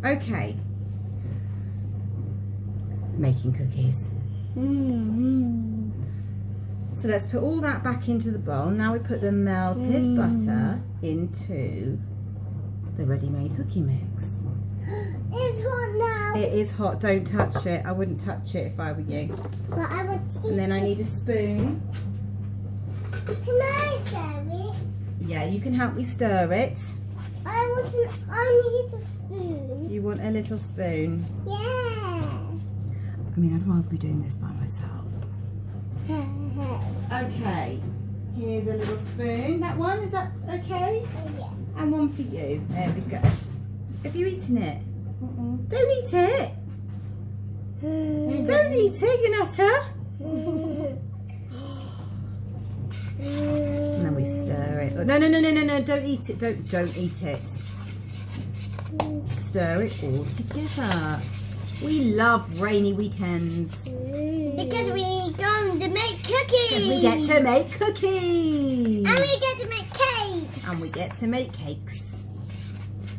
Okay. Making cookies. So let's put all that back into the bowl. Now we put the melted butter into the ready-made cookie mix. It's hot now. It is hot. Don't touch it. I wouldn't touch it if I were you. But I want to And then I need a spoon. Can I serve it? Yeah, you can help me stir it. I need a spoon. You want a little spoon? Yeah. I mean, I'd rather be doing this by myself. Okay. Here's a little spoon. That one, is that okay? Yeah. And one for you. There we go. Have you eaten it? Mm-mm. Don't eat it. Don't eat it, you nutter. And then we stir it. Oh, no, don't eat it. Don't eat it. Stir it all together. We love rainy weekends. Because we're going to make cookies. Because we get to make cookies. And we get to make cake. And we get to make cakes.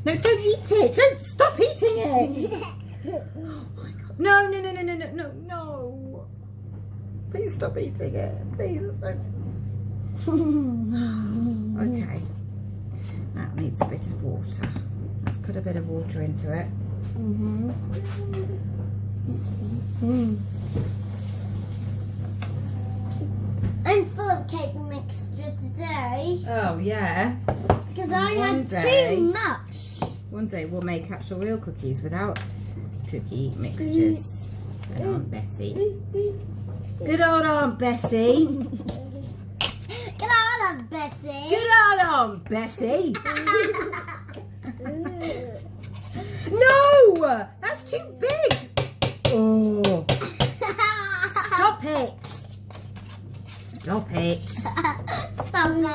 No, don't eat it. Don't stop eating it. Oh my God. No. Please stop eating it. Please don't. Okay. That needs a bit of water. Let's put a bit of water into it. I'm full of cake mixture today. Oh, yeah. Because I had day. too much. One day we'll make actual real cookies without cookie mixtures. And Aunt Bessie. Good old Aunt Bessie. Get out of Bessie. Good old Aunt Bessie. No! That's too big. Oh. Stop it. Stop it. Stop it.